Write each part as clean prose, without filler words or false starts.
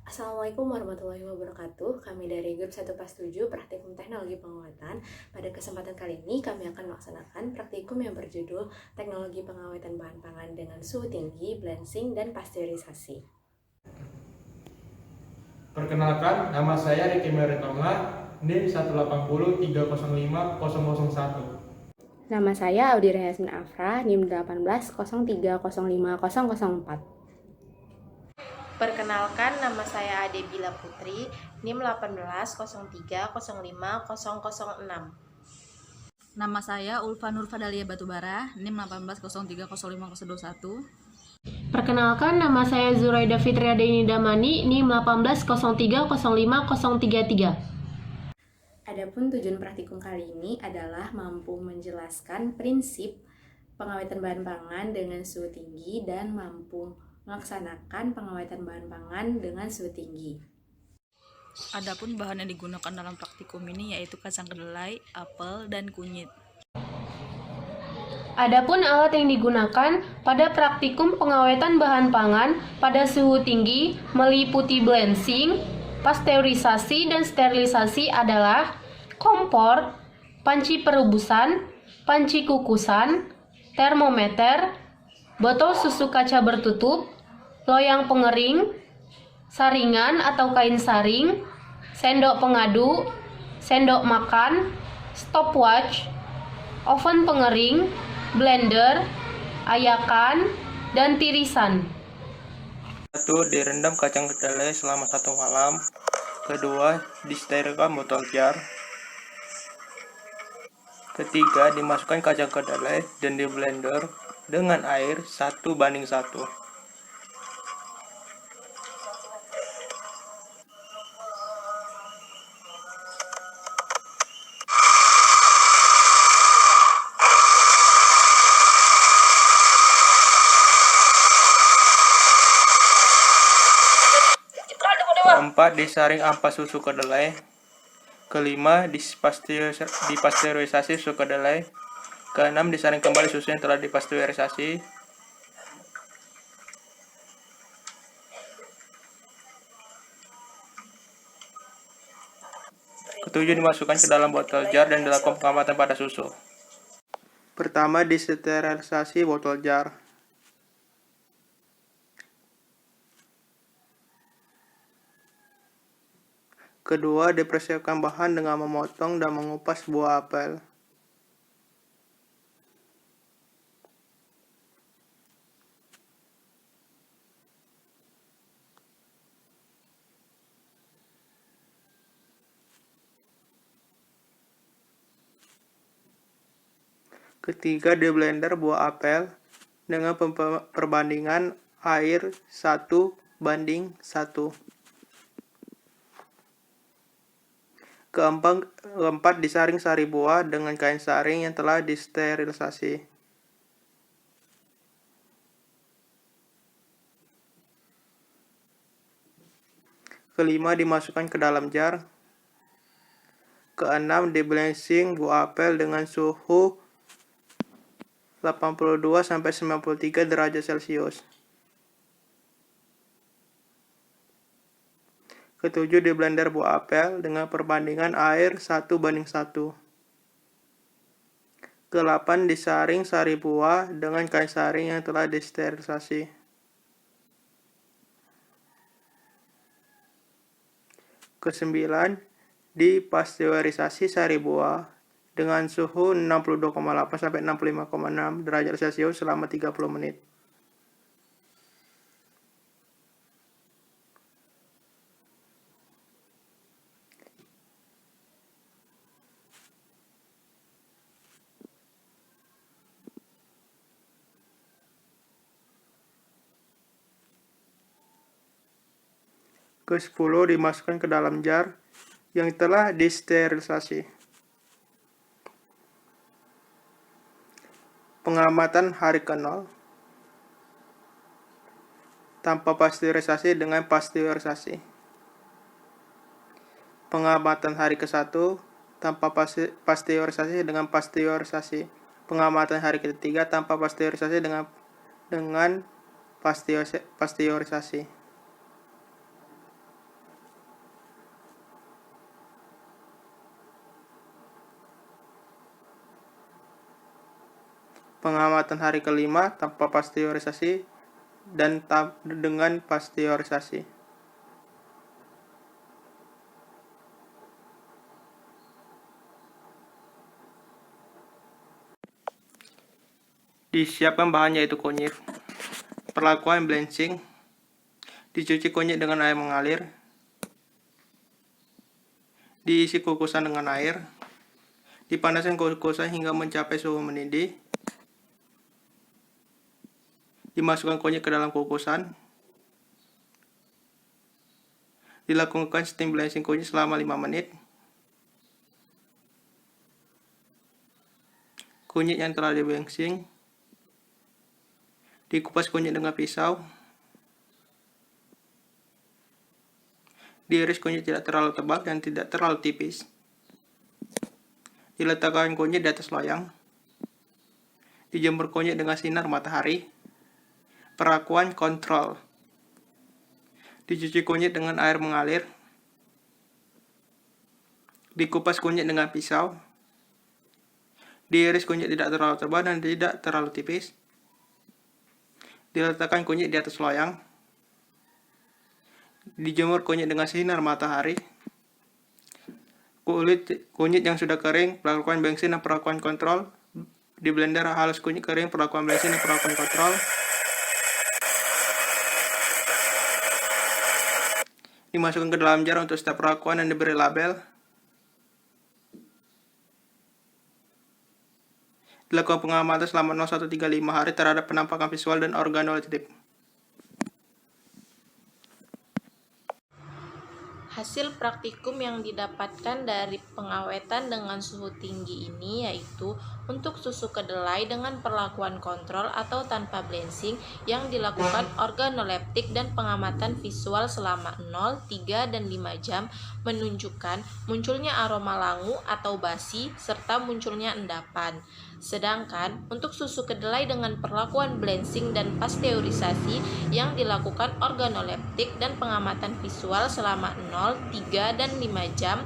Assalamualaikum warahmatullahi wabarakatuh. Kami dari grup 1 PAS 7 Praktikum Teknologi Pengawetan. Pada kesempatan kali ini kami akan melaksanakan praktikum yang berjudul Teknologi Pengawetan Bahan Pangan dengan Suhu Tinggi, Blanching, dan Pasteurisasi. Perkenalkan, nama saya Riki Meritonga, NIM 180305001. Nama saya Audira Yasmin Afra, NIM 1803050004. Perkenalkan, nama saya Ade Bila Putri, NIM 1803050006. Nama saya Ulfa Nurfadalia Batubara, NIM 18030521. Perkenalkan, nama saya Zuraida Fitriadaini Damani, NIM 1803050033. Adapun tujuan praktikum kali ini adalah mampu menjelaskan prinsip pengawetan bahan pangan dengan suhu tinggi dan mampu melaksanakan pengawetan bahan pangan dengan suhu tinggi. Adapun bahan yang digunakan dalam praktikum ini yaitu kacang kedelai, apel, dan kunyit. Adapun alat yang digunakan pada praktikum pengawetan bahan pangan pada suhu tinggi meliputi blanching, pasteurisasi, dan sterilisasi adalah kompor, panci perebusan, panci kukusan, termometer, botol susu kaca bertutup, loyang pengering, saringan atau kain saring, sendok pengadu, sendok makan, stopwatch, oven pengering, blender, ayakan, dan tirisan. 1. Direndam kacang kedelai selama 1 malam. Kedua, disterilkan botol jar. Ketiga, dimasukkan kacang kedelai dan di blender dengan air 1:1. 4. Disaring ampas susu kedelai. Kelima, dipasteurisasi susu kedelai. Keenam, disaring kembali susu yang telah dipasteurisasi. Ketujuh, dimasukkan ke dalam botol jar dan dilakukan pengamatan pada susu. Pertama, disterilisasi botol jar. Kedua, dipersiapkan bahan dengan memotong dan mengupas buah apel. Ketiga, di blender buah apel dengan perbandingan air 1:1. Keempat, disaring sari buah dengan kain saring yang telah disterilisasi. Kelima, dimasukkan ke dalam jar. Keenam, di-blanching buah apel dengan suhu 82-93 derajat Celcius. Ketujuh, di blender buah apel dengan perbandingan air 1:1. Kedelapan, disaring sari buah dengan kain saring yang telah disterilisasi. Kesembilan, dipasteurisasi sari buah dengan suhu 62,8-65,6 derajat Celcius selama 30 menit. Ke-10, dimasukkan ke dalam jar yang telah disterilisasi. Pengamatan hari ke-0 tanpa pasteurisasi dengan pasteurisasi. Pengamatan hari ke-1 tanpa pasteurisasi dengan pasteurisasi. Pengamatan hari ke-3 tanpa pasteurisasi dengan pasteurisasi. pengamatan hari kelima tanpa pasteurisasi dan dengan pasteurisasi. Disiapkan bahan yaitu kunyit. Perlakuan blanching. Dicuci kunyit dengan air mengalir. Diisi kukusan dengan air. Dipanaskan kukusan hingga mencapai suhu mendidih. Dimasukkan kunyit ke dalam kukusan. Dilakukan steam blanching kunyit selama 5 menit. Kunyit yang telah di-blanching dikupas kunyit dengan pisau. Diiris kunyit tidak terlalu tebal dan tidak terlalu tipis. Diletakkan kunyit di atas loyang. Dijemur kunyit dengan sinar matahari. Perlakuan kontrol. Dicuci kunyit dengan air mengalir. Dikupas kunyit dengan pisau. Diiris kunyit tidak terlalu tebal dan tidak terlalu tipis. Diletakkan kunyit di atas loyang. Dijemur kunyit dengan sinar matahari. Kunyit yang sudah kering, perlakuan blanching dan perlakuan kontrol. Di blender halus kunyit kering, perlakuan blanching dan perlakuan kontrol. Dimasukkan ke dalam jar untuk setiap perlakuan dan diberi label. Dilakukan pengamatan selama 0,135 hari terhadap penampakan visual dan organoleptik. Hasil praktikum yang didapatkan dari pengawetan dengan suhu tinggi ini yaitu untuk susu kedelai dengan perlakuan kontrol atau tanpa blanching yang dilakukan organoleptik dan pengamatan visual selama 0, 3, dan 5 jam menunjukkan munculnya aroma langu atau basi serta munculnya endapan. Sedangkan untuk susu kedelai dengan perlakuan blanching dan pasteurisasi yang dilakukan organoleptik dan pengamatan visual selama 0, 3, dan 5 jam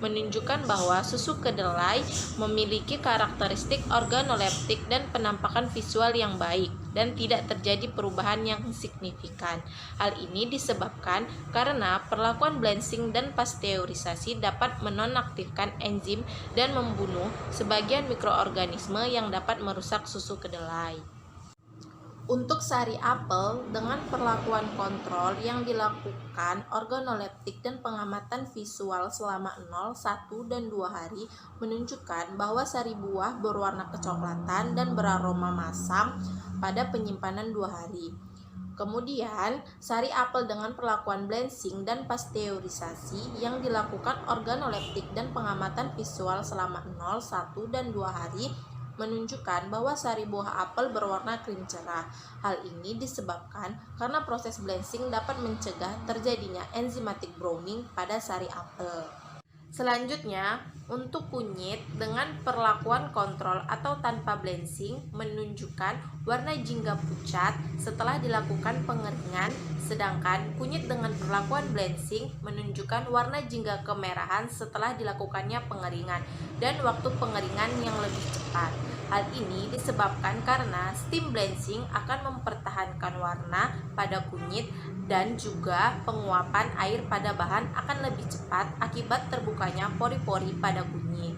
menunjukkan bahwa susu kedelai memiliki karakteristik organoleptik dan penampakan visual yang baik dan tidak terjadi perubahan yang signifikan. Hal ini disebabkan karena perlakuan blanching dan pasteurisasi dapat menonaktifkan enzim dan membunuh sebagian mikroorganisme yang dapat merusak susu kedelai. Untuk sari apel dengan perlakuan kontrol yang dilakukan organoleptik dan pengamatan visual selama 0, 1, dan 2 hari menunjukkan bahwa sari buah berwarna kecoklatan dan beraroma masam pada penyimpanan 2 hari. Kemudian, sari apel dengan perlakuan blanching dan pasteurisasi yang dilakukan organoleptik dan pengamatan visual selama 0, 1, dan 2 hari menunjukkan bahwa sari buah apel berwarna krim cerah. Hal ini disebabkan karena proses blanching dapat mencegah terjadinya enzymatic browning pada sari apel. Selanjutnya, untuk kunyit dengan perlakuan kontrol atau tanpa blanching menunjukkan warna jingga pucat setelah dilakukan pengeringan, sedangkan kunyit dengan perlakuan blanching menunjukkan warna jingga kemerahan setelah dilakukannya pengeringan dan waktu pengeringan yang lebih cepat. Hal ini disebabkan karena steam blanching akan mempertahankan warna pada kunyit dan juga penguapan air pada bahan akan lebih cepat akibat terbukanya pori-pori pada kunyit.